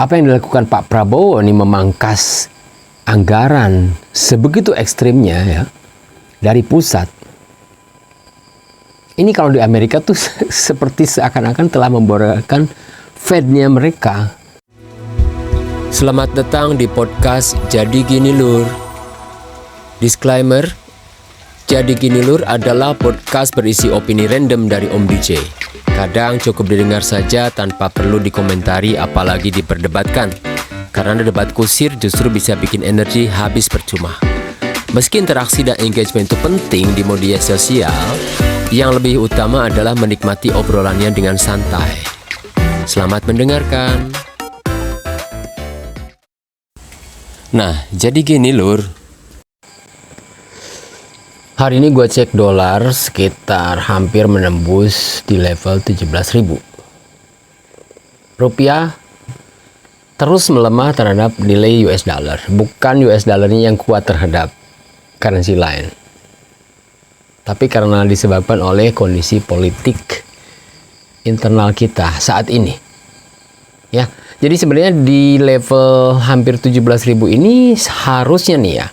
Apa yang dilakukan Pak Prabowo ini memangkas anggaran sebegitu ekstrimnya ya dari pusat. Ini kalau di Amerika tuh seperti seakan-akan telah memborokkan Fed-nya mereka. Selamat datang di podcast Jadi Gini Lur. Disclaimer, Jadi Gini Lur adalah podcast berisi opini random dari Om DJ. Kadang cukup didengar saja tanpa perlu dikomentari apalagi diperdebatkan. Karena debat kusir justru bisa bikin energi habis percuma. Meski interaksi dan engagement itu penting di media sosial, yang lebih utama adalah menikmati obrolannya dengan santai. Selamat mendengarkan. Nah, jadi gini lur. Hari ini gue cek dolar sekitar hampir menembus di level 17.000. Rupiah terus melemah terhadap nilai US dollar. Bukan US dollarnya yang kuat terhadap currency lain. Tapi karena disebabkan oleh kondisi politik internal kita saat ini. Ya, jadi sebenarnya di level hampir 17.000 ini harusnya nih ya,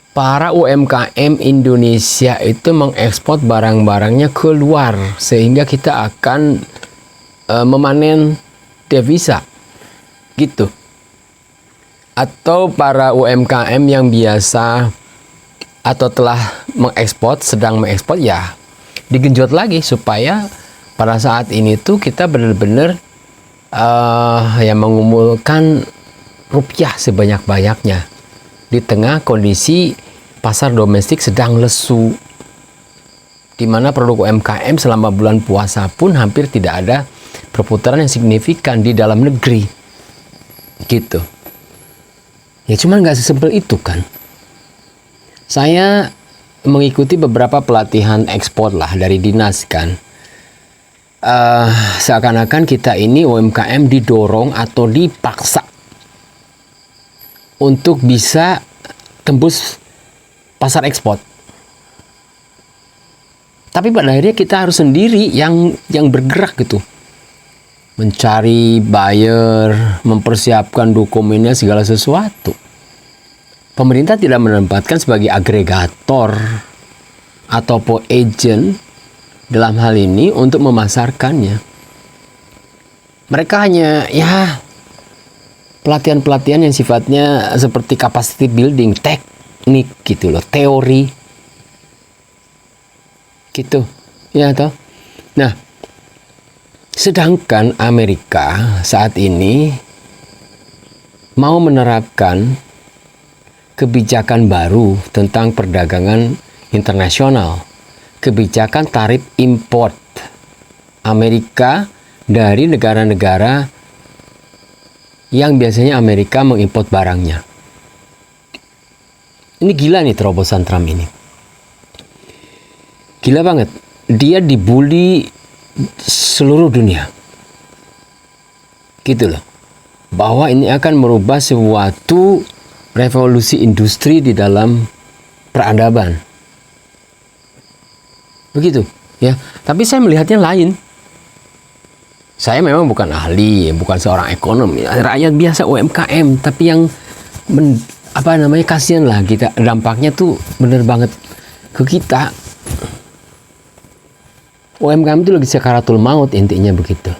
para UMKM Indonesia itu mengekspor barang-barangnya keluar sehingga kita akan memanen devisa gitu. Atau para UMKM yang biasa atau telah mengekspor, sedang mengekspor ya digenjot lagi supaya pada saat ini tuh kita benar-benar mengumpulkan rupiah sebanyak-banyaknya di tengah kondisi pasar domestik sedang lesu, di mana produk UMKM selama bulan puasa pun hampir tidak ada perputaran yang signifikan di dalam negeri gitu. Ya cuman nggak sesimpel itu kan. Saya mengikuti beberapa pelatihan ekspor lah dari dinas kan. Seakan-akan kita ini UMKM didorong atau dipaksa untuk bisa tembus pasar ekspor. Tapi pada akhirnya kita harus sendiri yang bergerak gitu. Mencari buyer, mempersiapkan dokumennya segala sesuatu. Pemerintah tidak menempatkan sebagai agregator ataupun agent dalam hal ini untuk memasarkannya. Mereka hanya ya pelatihan-pelatihan yang sifatnya seperti capacity building, teknik gitu loh, teori gitu ya toh. Nah, sedangkan Amerika saat ini mau menerapkan kebijakan baru tentang perdagangan internasional, kebijakan tarif import Amerika dari negara-negara yang biasanya Amerika mengimpor barangnya. Ini gila nih terobosan Trump ini. Gila banget. Dia dibully seluruh dunia. Gitu loh. Bahwa ini akan merubah suatu revolusi industri di dalam peradaban. Begitu ya. Tapi saya melihatnya lain. Saya memang bukan ahli, bukan seorang ekonom, ya, rakyat biasa UMKM, tapi yang kasihan lah kita, dampaknya tuh bener banget ke kita. UMKM itu lagi sakaratul maut intinya begitu.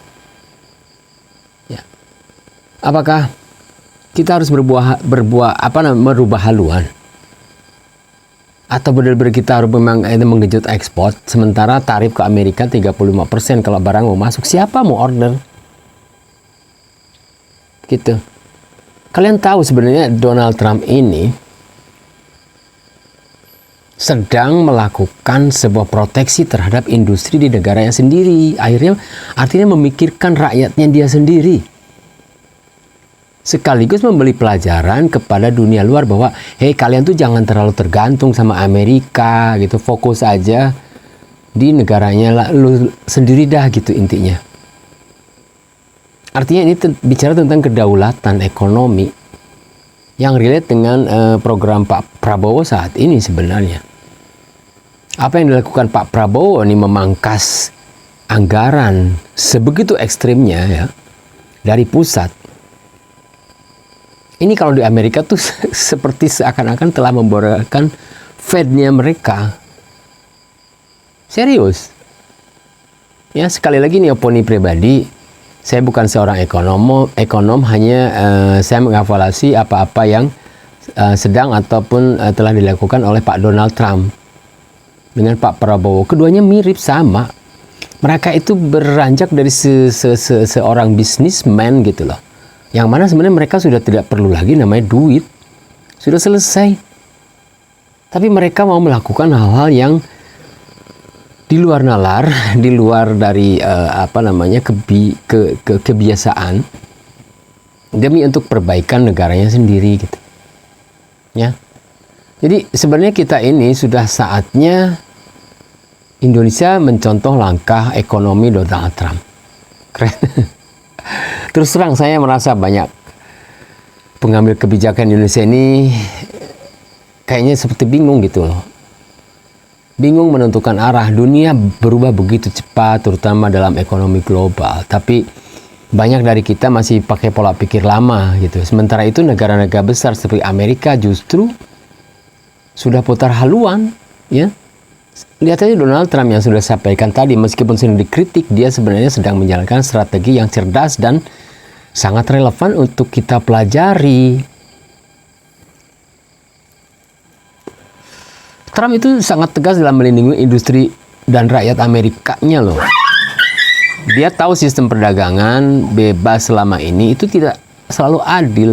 Ya. Apakah kita harus merubah haluan? Atau benar-benar kita harus memang menggenjot ekspor, sementara tarif ke Amerika 35% kalau barang mau masuk. Siapa mau order? Gitu. Kalian tahu sebenarnya Donald Trump ini sedang melakukan sebuah proteksi terhadap industri di negaranya sendiri. Artinya memikirkan rakyatnya dia sendiri. Sekaligus memberi pelajaran kepada dunia luar bahwa hey, kalian tuh jangan terlalu tergantung sama Amerika gitu, fokus aja di negaranya lu sendiri dah gitu intinya. Artinya ini bicara tentang kedaulatan ekonomi yang relate dengan program Pak Prabowo saat ini sebenarnya. Apa yang dilakukan Pak Prabowo ini memangkas anggaran sebegitu ekstrimnya ya dari pusat. Ini kalau di Amerika tuh seperti seakan-akan telah memborokkan Fed-nya mereka. Serius. Ya, sekali lagi ini opini pribadi. Saya bukan seorang ekonom, hanya saya mengevaluasi apa-apa yang sedang ataupun telah dilakukan oleh Pak Donald Trump dengan Pak Prabowo. Keduanya mirip sama. Mereka itu beranjak dari seorang bisnismen gitu loh. Yang mana sebenarnya mereka sudah tidak perlu lagi namanya duit. Sudah selesai. Tapi mereka mau melakukan hal-hal yang di luar nalar, di luar dari kebiasaan demi untuk perbaikan negaranya sendiri gitu. Ya. Jadi sebenarnya kita ini sudah saatnya Indonesia mencontoh langkah ekonomi Donald Trump. Keren. Terus terang saya merasa banyak pengambil kebijakan Indonesia ini kayaknya seperti bingung gitu loh. Bingung menentukan arah. Dunia berubah begitu cepat, terutama dalam ekonomi global. Tapi banyak dari kita masih pakai pola pikir lama gitu. Sementara itu negara-negara besar seperti Amerika justru sudah putar haluan, ya. Lihat aja Donald Trump yang sudah saya sampaikan tadi, meskipun sering dikritik, dia sebenarnya sedang menjalankan strategi yang cerdas dan sangat relevan untuk kita pelajari. Trump itu sangat tegas dalam melindungi industri dan rakyat Amerikanya loh. Dia tahu sistem perdagangan bebas selama ini itu tidak selalu adil.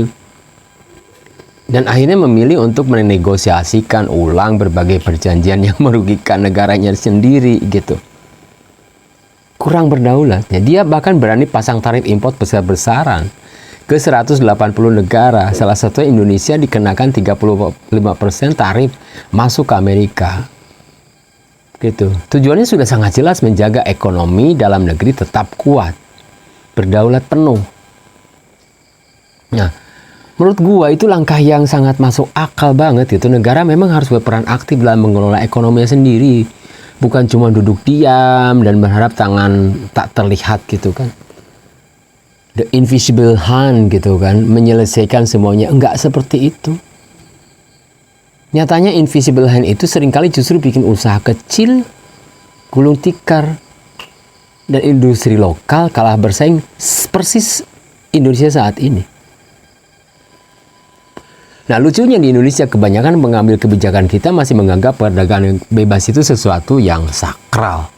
Dan akhirnya memilih untuk menegosiasikan ulang berbagai perjanjian yang merugikan negaranya sendiri gitu. Kurang berdaulatnya. Dia bahkan berani pasang tarif impor besar-besaran ke 180 negara. Salah satunya Indonesia dikenakan 35% tarif masuk ke Amerika. Gitu. Tujuannya sudah sangat jelas, menjaga ekonomi dalam negeri tetap kuat, berdaulat penuh. Nah, menurut gua itu langkah yang sangat masuk akal banget gitu. Negara memang harus berperan aktif dalam mengelola ekonominya sendiri. Bukan cuma duduk diam dan berharap tangan tak terlihat gitu kan. The invisible hand gitu kan, menyelesaikan semuanya. Enggak seperti itu. Nyatanya invisible hand itu seringkali justru bikin usaha kecil gulung tikar. Dan industri lokal kalah bersaing persis Indonesia saat ini. Nah, lucunya di Indonesia kebanyakan pengambil kebijakan kita masih menganggap perdagangan bebas itu sesuatu yang sakral.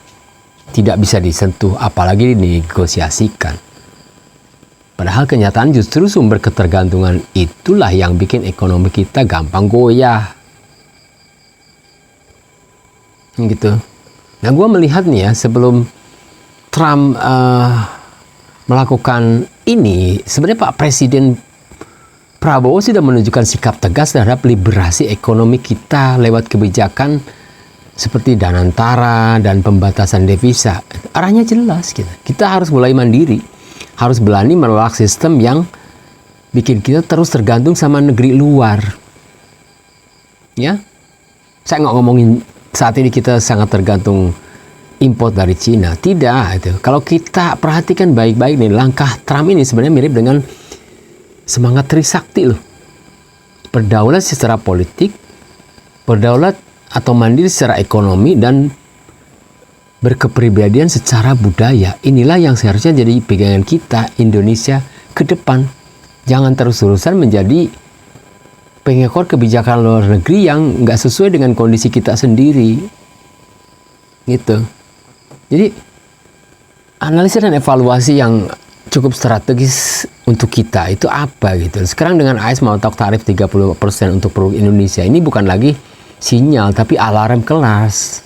Tidak bisa disentuh, apalagi dinegosiasikan. Padahal kenyataan justru sumber ketergantungan itulah yang bikin ekonomi kita gampang goyah. Gitu. Nah, gue melihat nih ya, sebelum Trump melakukan ini, sebenarnya Pak Presiden Prabowo sudah menunjukkan sikap tegas terhadap liberasi ekonomi kita lewat kebijakan seperti Danantara dan pembatasan devisa. Arahnya jelas gitu. Kita harus mulai mandiri, harus berani menolak sistem yang bikin kita terus tergantung sama negeri luar. Ya, saya nggak ngomongin saat ini kita sangat tergantung import dari Cina. Tidak, itu. Kalau kita perhatikan baik-baik nih, langkah Trump ini sebenarnya mirip dengan semangat Trisakti loh. Berdaulat secara politik, berdaulat atau mandiri secara ekonomi, dan berkepribadian secara budaya. Inilah yang seharusnya jadi pegangan kita Indonesia ke depan. Jangan terus-terusan menjadi pengekor kebijakan luar negeri yang nggak sesuai dengan kondisi kita sendiri. Gitu. Jadi analisa dan evaluasi yang cukup strategis untuk kita itu apa gitu. Sekarang dengan AS mematok tarif 30% untuk produk Indonesia, ini bukan lagi sinyal tapi alarm keras.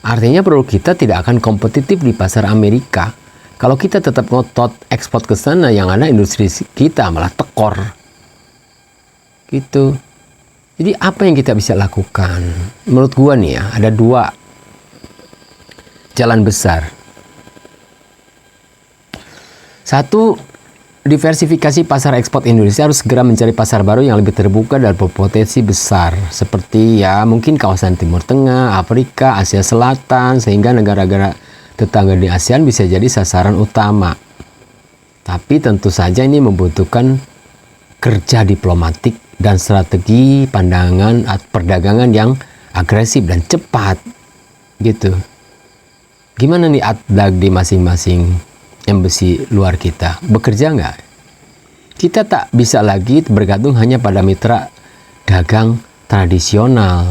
Artinya produk kita tidak akan kompetitif di pasar Amerika. Kalau kita tetap ngotot ekspor ke sana, yang ada industri kita malah tekor. Gitu. Jadi apa yang kita bisa lakukan? Menurut gua nih ya, ada dua jalan besar. Satu, diversifikasi pasar ekspor Indonesia harus segera mencari pasar baru yang lebih terbuka dan berpotensi besar. Seperti ya mungkin kawasan Timur Tengah, Afrika, Asia Selatan, sehingga negara-negara tetangga di ASEAN bisa jadi sasaran utama. Tapi tentu saja ini membutuhkan kerja diplomatik dan strategi pandangan perdagangan yang agresif dan cepat gitu. Gimana nih atlag di masing-masing embassy luar kita? Bekerja nggak? Kita tak bisa lagi bergantung hanya pada mitra dagang tradisional.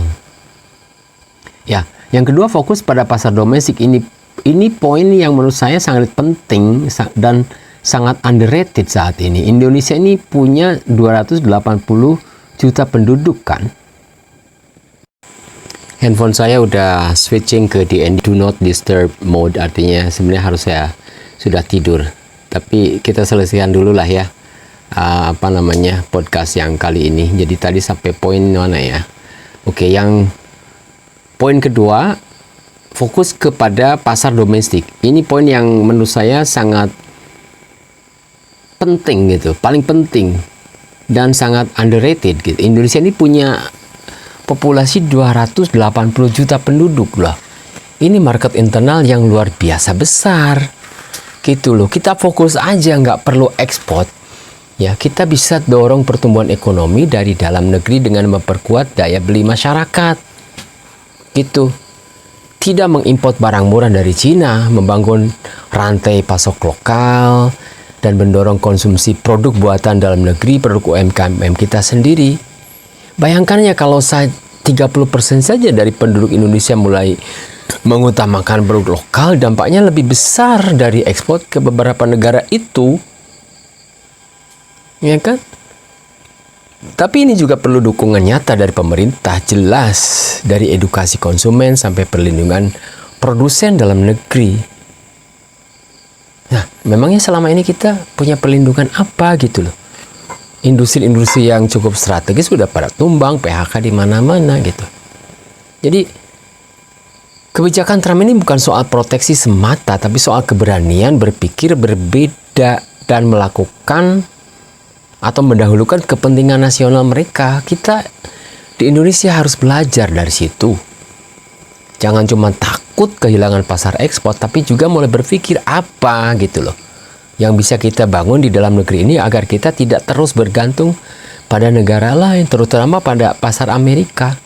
Ya, yang kedua fokus pada pasar domestik. Ini poin yang menurut saya sangat penting dan sangat underrated saat ini. Indonesia ini punya 280 juta penduduk kan. Handphone saya udah switching ke DND do not disturb mode, artinya sebenarnya harus saya sudah tidur. Tapi kita selesaikan dulu lah ya podcast yang kali ini. Jadi tadi sampai poin mana ya? Oke, yang poin kedua fokus kepada pasar domestik. Ini poin yang menurut saya sangat penting gitu, paling penting dan sangat underrated gitu. Indonesia ini punya populasi 280 juta penduduk loh. Ini market internal yang luar biasa besar gitu loh. Kita fokus aja, nggak perlu ekspor. Ya, kita bisa dorong pertumbuhan ekonomi dari dalam negeri dengan memperkuat daya beli masyarakat. Gitu. Tidak mengimpor barang murah dari Cina, membangun rantai pasok lokal, dan mendorong konsumsi produk buatan dalam negeri, produk UMKM kita sendiri. Bayangkan ya kalau 30% saja dari penduduk Indonesia mulai mengutamakan produk lokal, dampaknya lebih besar dari ekspor ke beberapa negara itu. Ya kan? Tapi ini juga perlu dukungan nyata dari pemerintah, jelas dari edukasi konsumen sampai perlindungan produsen dalam negeri. Nah, memangnya selama ini kita punya perlindungan apa gitu loh? Industri-industri yang cukup strategis sudah pada tumbang, PHK di mana-mana gitu. Jadi kebijakan Trump ini bukan soal proteksi semata, tapi soal keberanian berpikir berbeda dan melakukan atau mendahulukan kepentingan nasional mereka. Kita di Indonesia harus belajar dari situ. Jangan cuma takut kehilangan pasar ekspor, tapi juga mulai berpikir apa gitu loh yang bisa kita bangun di dalam negeri ini agar kita tidak terus bergantung pada negara lain, terutama pada pasar Amerika.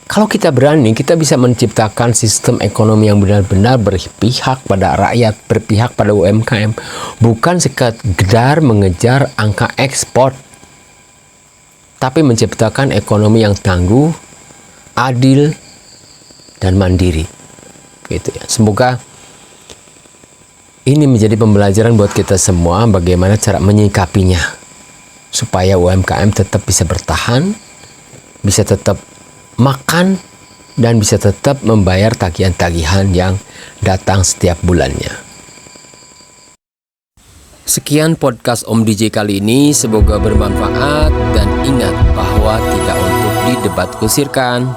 Kalau kita berani, kita bisa menciptakan sistem ekonomi yang benar-benar berpihak pada rakyat, berpihak pada UMKM, bukan sekedar mengejar angka ekspor, tapi menciptakan ekonomi yang tangguh, adil, dan mandiri. Gitu ya. Semoga ini menjadi pembelajaran buat kita semua bagaimana cara menyikapinya supaya UMKM tetap bisa bertahan, bisa tetap makan, dan bisa tetap membayar tagihan-tagihan yang datang setiap bulannya. Sekian podcast Om DJ kali ini, semoga bermanfaat dan ingat bahwa tidak untuk didebat kusirkan.